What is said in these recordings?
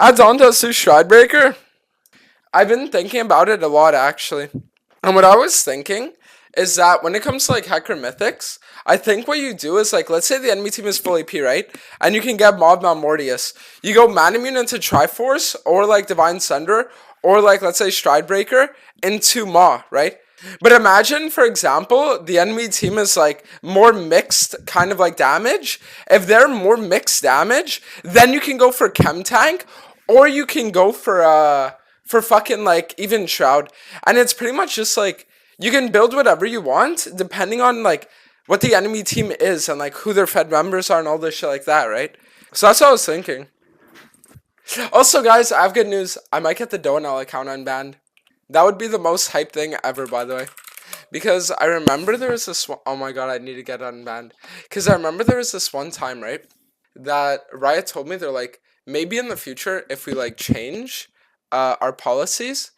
Add dantes to Stridebreaker? I've been thinking about it a lot, actually. And what I was thinking is that when it comes to like Hecarim Mythics, I think what you do is like, let's say the enemy team is full AP, right? And you can get Mob Malmortius. You go Manamune into Triforce, or like Divine Sunder, or like, let's say Stridebreaker into Maw, right? But imagine, for example, the enemy team is like more mixed kind of like damage. If they're more mixed damage, then you can go for Chem Tank, or you can go for fucking like even Shroud. And it's pretty much just like, you can build whatever you want, depending on like what the enemy team is and like who their Fed members are and all this shit like that, right? So that's what I was thinking. Also, guys, I have good news. I might get the Doaenel account unbanned. That would be the most hype thing ever, by the way. Because I remember there was this one... Oh my god, I need to get unbanned. Because I remember there was this one time, right? That Riot told me, they're like, maybe in the future, if we like change our policies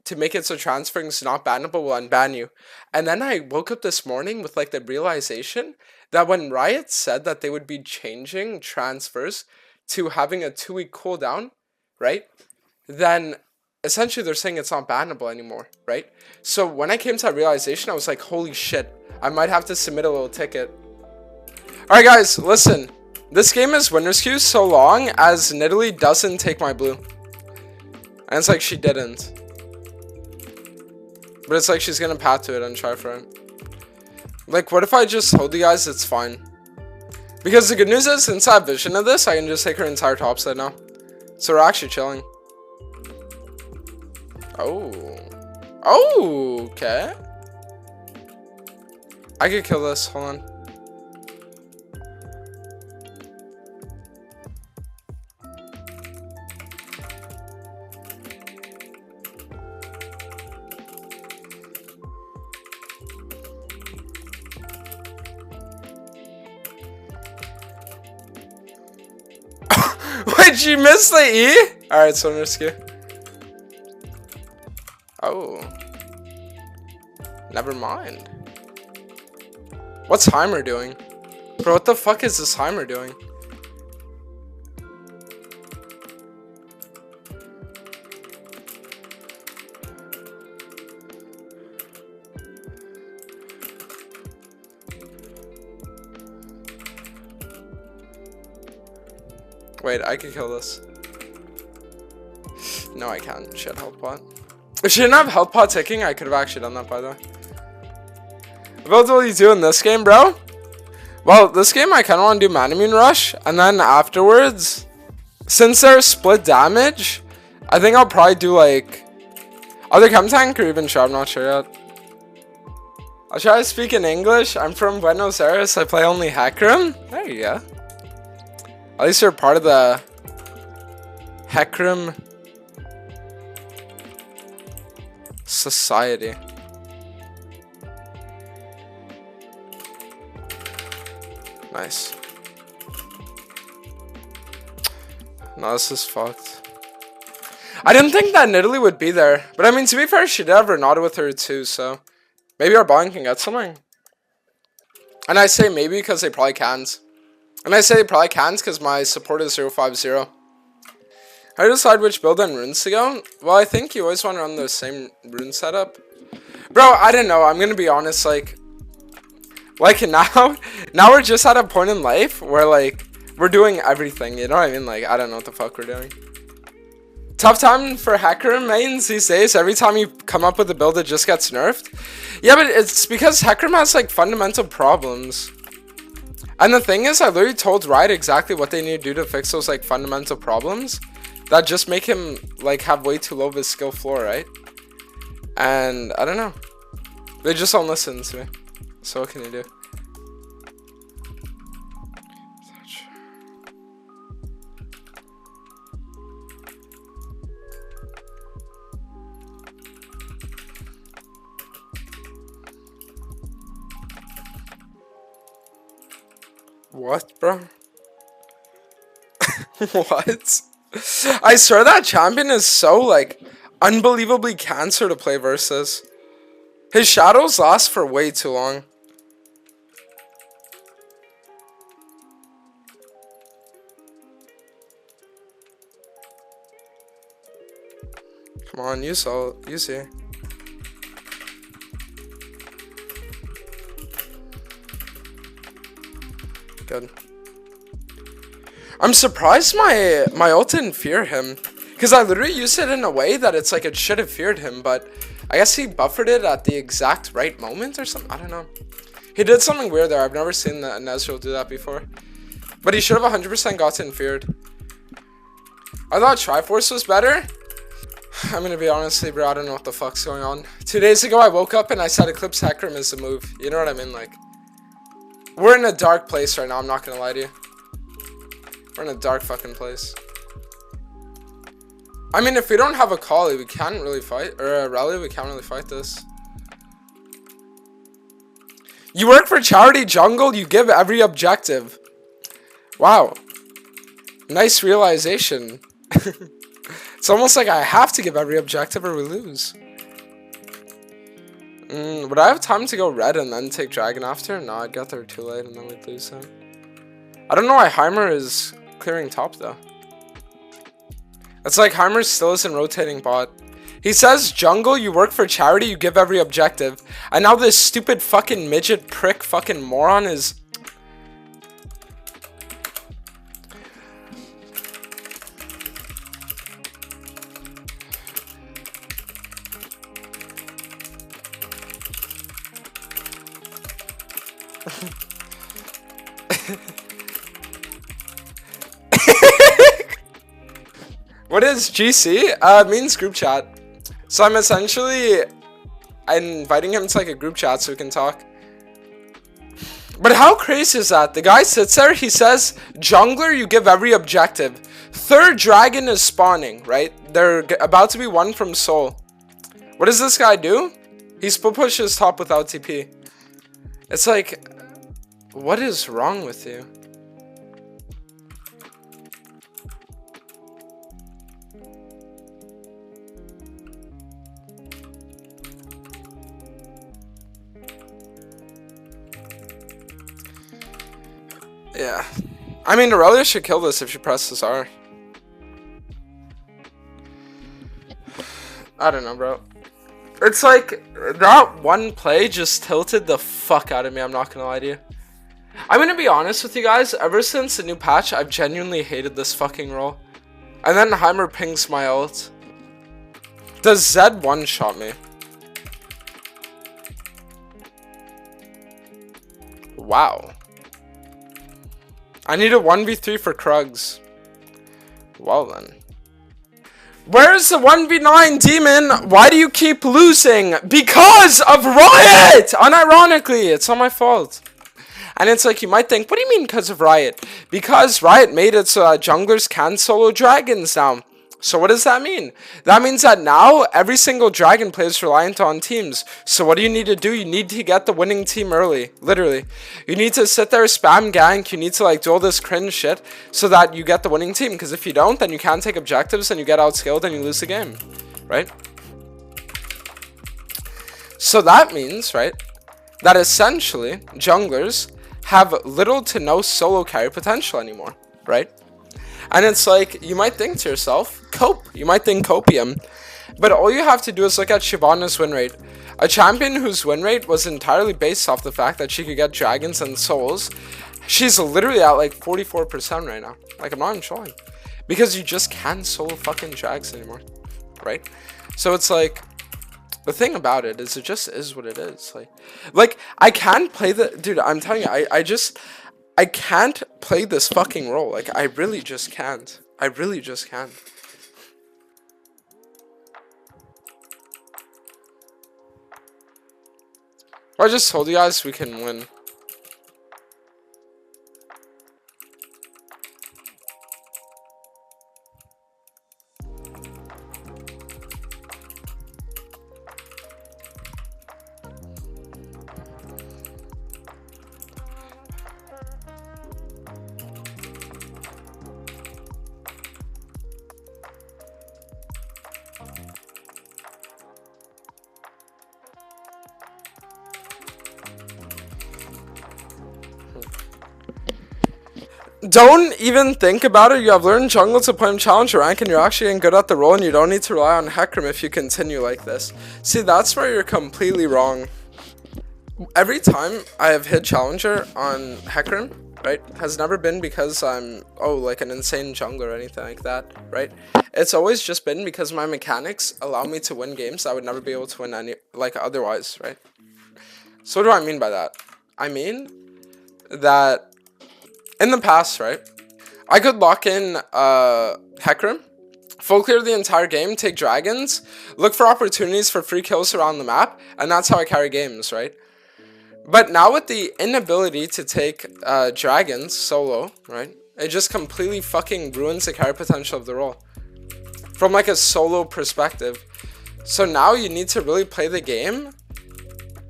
to make it so transferring is not bannable, we'll unban you. And then I woke up this morning with like the realization that when Riot said that they would be changing transfers to having a 2-week cooldown, right? Then essentially they're saying it's not bannable anymore, right? So when I came to that realization, I was like, holy shit, I might have to submit a little ticket. Alright guys, listen. This game is winner's queue so long as Nidalee doesn't take my blue. And it's like she didn't. But it's like she's gonna path to it and try for it. Like, what if I just told you guys it's fine? Because the good news is, since I have vision of this, I can just take her entire topside now. So we're actually chilling. Oh. Oh, okay. I could kill this. Hold on. Wait, you missed the E? Alright, so risky. Oh. Never mind. What's Heimer doing? Bro, what the fuck is this Heimer doing? Wait, I could kill this. No, I can't. Shit, health pot. If she didn't have health pot ticking, I could have actually done that, by the way. What do you do in this game, bro? Well, this game I kind of want to do Manamune Rush, and then afterwards, since they're split damage, I think I'll probably do like either Chem Tank or even Shroud, I'm not sure yet. I'll try to speak in English. I'm from Buenos Aires, I play only Hecarim. There you go. At least you're part of the Hecarim society. Nice. No, this is fucked. I didn't think that Nidalee would be there. But I mean, to be fair, she did have Renata with her too, so maybe our bond can get something. And I say maybe because they probably can't. And I say they probably can't because my support is 050. How do you decide which build and runes to go? Well, I think you always want to run the same rune setup. Bro, I don't know. I'm going to be honest, like now we're just at a point in life where, like, we're doing everything, you know what I mean? Like, I don't know what the fuck we're doing. Tough time for Hecarim mains these days. Every time you come up with a build, it just gets nerfed. Yeah, but it's because Hecarim has, like, fundamental problems. And the thing is, I literally told Riot exactly what they need to do to fix those, like, fundamental problems that just make him, like, have way too low of his skill floor, right? And I don't know. They just don't listen to me. So what can you do? What, bro? What? I swear that champion is so, like, unbelievably cancer to play versus. His shadows last for way too long. Come on, use all. Use here. Good. I'm surprised my ult didn't fear him. Because I literally used it in a way that it's like it should have feared him, but I guess he buffered it at the exact right moment or something. I don't know. He did something weird there. I've never seen the Nezreal do that before. But he should have 100% gotten feared. I thought Triforce was better. I'm gonna be honestly, bro, I don't know what the fuck's going on. 2 days ago, I woke up and I said Eclipse Hecarim is the move. You know what I mean? Like, we're in a dark place right now. I'm not gonna lie to you. We're in a dark fucking place. I mean, if we don't have a Kali, we can't really fight. Or a Rally, we can't really fight this. You work for charity jungle, you give every objective. Wow. Nice realization. It's almost like I have to give every objective or we lose. Would I have time to go red and then take dragon after? No, I'd get there too late and then we'd lose him. I don't know why Heimer is clearing top though. It's like Heimer still isn't rotating bot. He says, jungle, you work for charity, you give every objective. And now this stupid fucking midget prick fucking moron is... What is GC? Means group chat. So I'm essentially inviting him to like a group chat so we can talk. But how crazy is that? The guy sits there, he says, jungler, you give every objective. Third dragon is spawning, right? They're about to be one from soul. What does this guy do? He split pushes top without TP. It's like, what is wrong with you? Yeah. I mean, Aurelia should kill this if she presses R. I don't know, bro. It's like, that one play just tilted the fuck out of me, I'm not gonna lie to you. I'm gonna be honest with you guys, ever since the new patch, I've genuinely hated this fucking role. And then Heimer pings my ult. Does Zed one-shot me? Wow. I need a 1v3 for Krugs. Well then. Where's the 1v9 demon? Why do you keep losing? Because of Riot! Unironically, it's not my fault. And it's like, you might think, what do you mean because of Riot? Because Riot made it so that junglers can solo dragons now. So what does that mean? That means that now every single dragon plays reliant on teams. So what do you need to do? You need to get the winning team early. Literally. You need to sit there, spam gank. You need to like do all this cringe shit so that you get the winning team. Because if you don't, then you can't take objectives and you get outskilled and you lose the game. Right? So that means, right, that essentially junglers have little to no solo carry potential anymore. Right? And it's like, you might think to yourself, cope. You might think copium. But all you have to do is look at Shyvana's win rate. A champion whose win rate was entirely based off the fact that she could get dragons and souls. She's literally at like 44% right now. Like, I'm not even showing. Because you just can't solo fucking drags anymore. Right? So it's like, the thing about it is, it just is what it is. Like I can't play the... Dude, I'm telling you, I can't play this fucking role. Like, I really just can't. I really just can't. I just told you guys we can win. Don't even think about it. You have learned jungle to play him challenge rank, and you're actually getting good at the role, and you don't need to rely on Hecarim if you continue like this. See, that's where you're completely wrong. Every time I have hit challenger on Hecarim, right, has never been because I'm, like an insane jungler or anything like that, right? It's always just been because my mechanics allow me to win games I would never be able to win otherwise, right? So what do I mean by that? I mean that in the past, right, I could lock in Hecarim, full clear the entire game, take dragons, look for opportunities for free kills around the map, and that's how I carry games, right? But now with the inability to take dragons solo, right, it just completely fucking ruins the carry potential of the role from like a solo perspective. So now you need to really play the game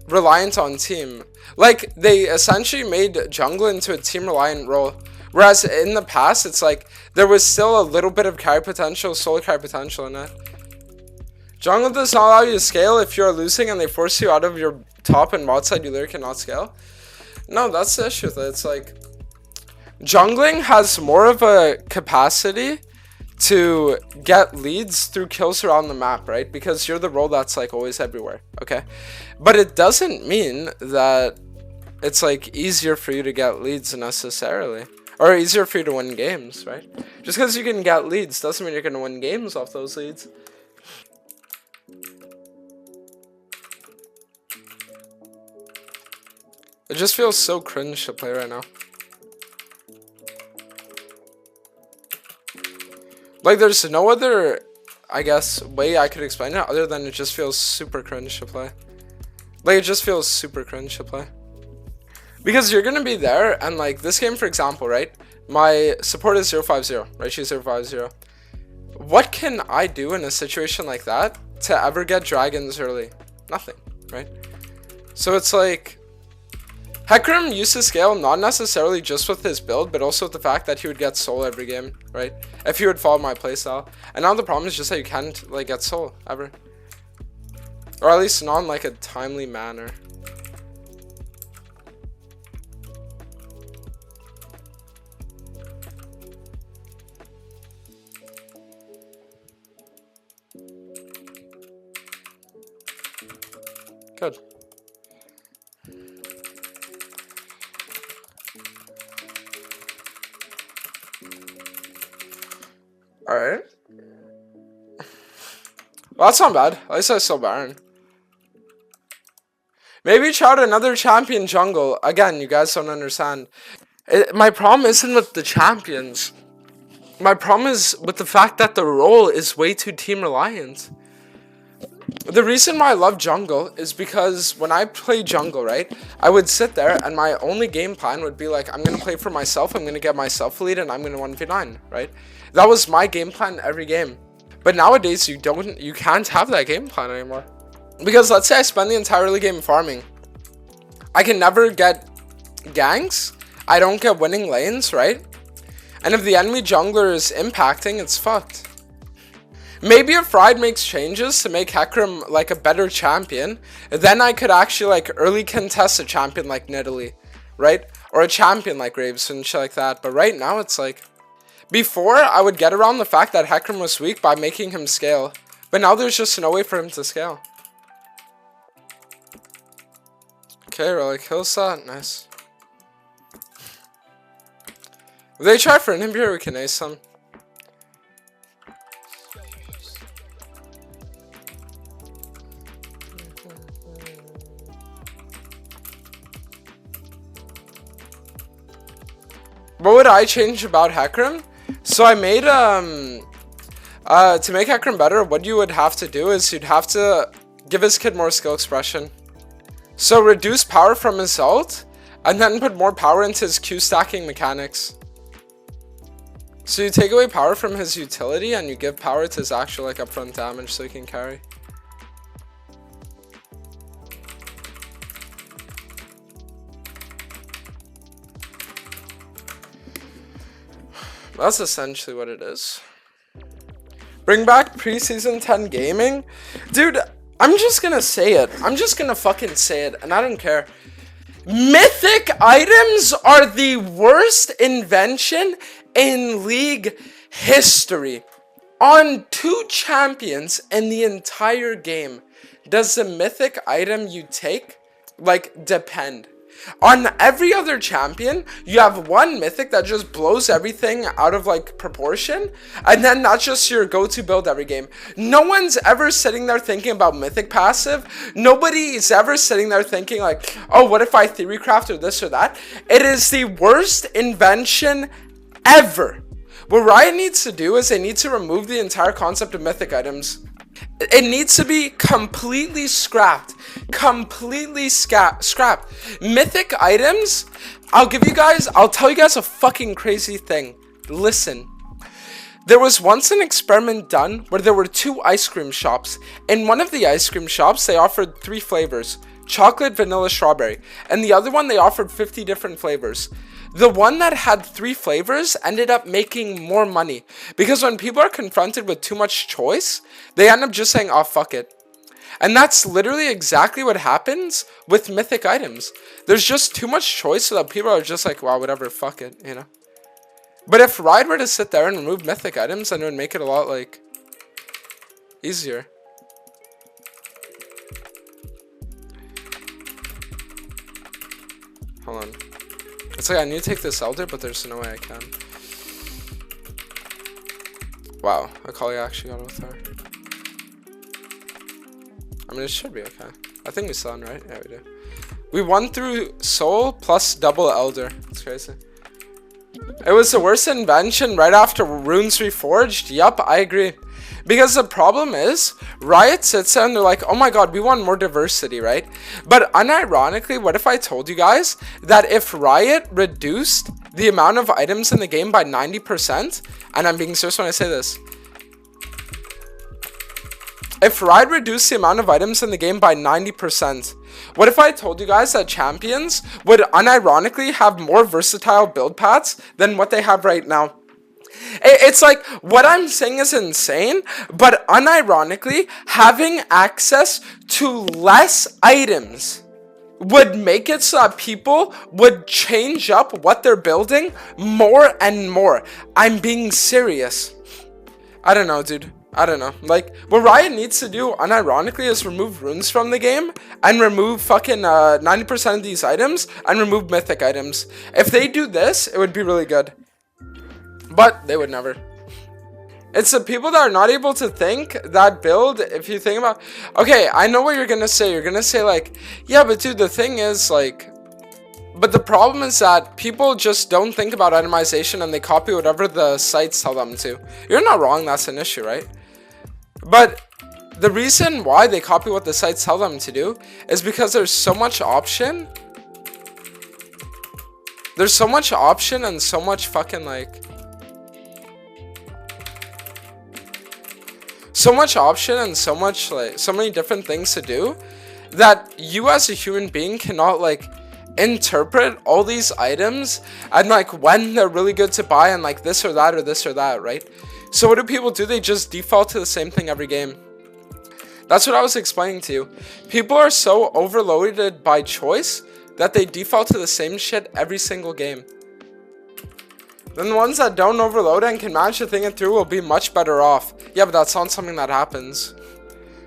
reliant on team. Like, they essentially made jungle into a team reliant role, whereas in the past it's like there was still a little bit of carry potential, solo carry potential in it. Jungle does not allow you to scale if you're losing and they force you out of your top and bot side, you literally cannot scale. No, that's the issue with it. It's like jungling has more of a capacity to get leads through kills around the map, right? Because you're the role that's like always everywhere, okay? But it doesn't mean that it's like easier for you to get leads necessarily, or easier for you to win games, right? Just because you can get leads doesn't mean you're going to win games off those leads. It just feels so cringe to play right now. Like, there's no other, I guess, way I could explain it other than it just feels super cringe to play. Like, it just feels super cringe to play. Because you're going to be there, and like, this game, for example, right? My support is 050, right? She's 050. What can I do in a situation like that to ever get dragons early? Nothing, right? So it's like, Hecarim used to scale not necessarily just with his build, but also with the fact that he would get soul every game, right? If he would follow my playstyle. And now the problem is just that you can't like get soul ever. Or at least not in like a timely manner. Good. Alright. Well, that's not bad. At least I still Baron. Maybe try out another champion jungle. Again, you guys don't understand. My problem isn't with the champions. My problem is with the fact that the role is way too team reliant. The reason why I love jungle is because when I play jungle, right, I would sit there and my only game plan would be like, I'm going to play for myself, I'm going to get myself a lead, and I'm going to 1v9, right? That was my game plan every game. But nowadays, you can't have that game plan anymore. Because let's say I spend the entire early game farming. I can never get ganks. I don't get winning lanes, right? And if the enemy jungler is impacting, it's fucked. Maybe if Fried makes changes to make Hecarim like a better champion, then I could actually like early contest a champion like Nidalee, right? Or a champion like Graves and shit like that. But right now it's like, before I would get around the fact that Hecarim was weak by making him scale. But now there's just no way for him to scale. Okay, really kills that. Nice. If they try for an inhibitor, we can ace them. What would I change about Hecarim? So I made, to make Hecarim better, what you would have to do is you'd have to give his kid more skill expression. So reduce power from his ult, and then put more power into his Q stacking mechanics. So you take away power from his utility, and you give power to his actual like upfront damage so he can carry. That's essentially what it is. Bring back preseason 10 gaming? Dude, I'm just gonna say it. I'm just gonna fucking say it, and I don't care. Mythic items are the worst invention in League history. On 2 champions in the entire game, does the mythic item you take, like, depend? On every other champion, you have one mythic that just blows everything out of, like, proportion, and then that's just your go-to build every game. No one's ever sitting there thinking about mythic passive. Nobody's ever sitting there thinking, like, oh, what if I theorycraft or this or that? It is the worst invention ever. What Riot needs to do is they need to remove the entire concept of mythic items. It needs to be completely scrapped. Completely scrapped. Mythic items, I'll tell you guys a fucking crazy thing. Listen. There was once an experiment done where there were 2 ice cream shops. In one of the ice cream shops, they offered 3 flavors. Chocolate, vanilla, strawberry. And the other one, they offered 50 different flavors. The one that had 3 flavors ended up making more money. Because when people are confronted with too much choice, they end up just saying, oh, fuck it. And that's literally exactly what happens with mythic items. There's just too much choice so that people are just like, wow, whatever, fuck it, you know. But if Riot were to sit there and remove mythic items, then it would make it a lot, like, easier. Hold on. It's like I need to take this Elder, but there's no way I can. Wow, Akali actually got it with her. I mean, it should be okay. I think we stun, right? Yeah, we do. We won through Soul plus double Elder. That's crazy. It was the worst invention right after Runes Reforged. Yup, I agree. Because the problem is, Riot sits there and they're like, oh my god, we want more diversity, right? But unironically, what if I told you guys that if Riot reduced the amount of items in the game by 90%, and I'm being serious when I say this, if Riot reduced the amount of items in the game by 90%, what if I told you guys that champions would unironically have more versatile build paths than what they have right now? It's like, what I'm saying is insane, but unironically, having access to less items would make it so that people would change up what they're building more and more. I'm being serious. I don't know, dude. I don't know. Like, what Riot needs to do, unironically, is remove runes from the game and remove fucking 90% of these items and remove mythic items. If they do this, it would be really good. But they would never. It's the people that are not able to think that build. If you think about, okay, I know what you're gonna say. You're gonna say like, yeah, but dude, the thing is like, but the problem is that people just don't think about itemization and they copy whatever the sites tell them to. You're not wrong. That's an issue, right? But the reason why they copy what the sites tell them to do is because there's so much option. There's so much option and so much fucking like. So much option and so much like so many different things to do that you as a human being cannot like interpret all these items and like when they're really good to buy and like this or that, right? So what do people do? They just default to the same thing every game. That's what I was explaining to you. People are so overloaded by choice that they default to the same shit every single game. Then the ones that don't overload and can manage to think it through will be much better off. Yeah, but that's not something that happens.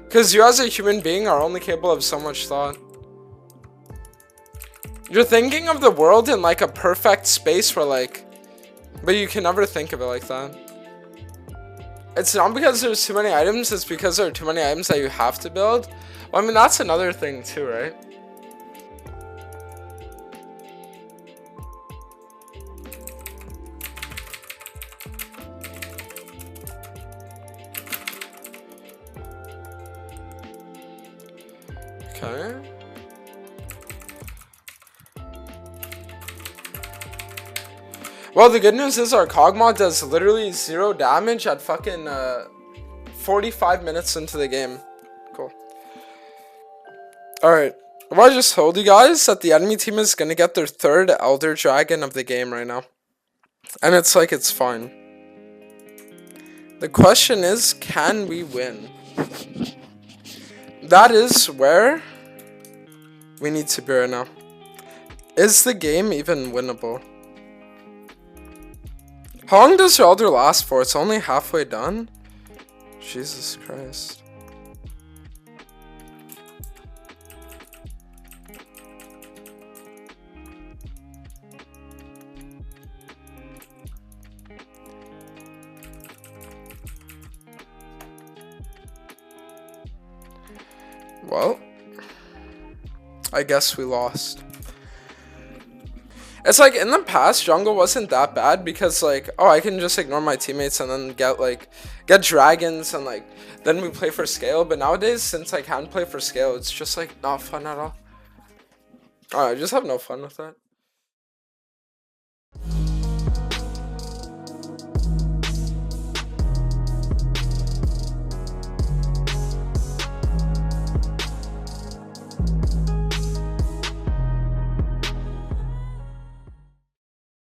Because you as a human being are only capable of so much thought. You're thinking of the world in like a perfect space where like, but you can never think of it like that. It's not because there's too many items, it's because there are too many items that you have to build. Well, I mean, that's another thing too, right? Okay. Well, the good news is our cog mod does literally 0 damage at fucking 45 minutes into the game. Cool. Alright. Well, I just told you guys that the enemy team is going to get their 3rd Elder Dragon of the game right now. And it's like, it's fine. The question is, can we win? That is where we need to be right now. Is the game even winnable? How long does your Elder last for? It's only halfway done? Jesus Christ. Well, I guess we lost. It's like in the past, jungle wasn't that bad because like, oh, I can just ignore my teammates and then get dragons and like then we play for scale. But nowadays, since I can't play for scale, it's just like not fun at all. I just have no fun with that.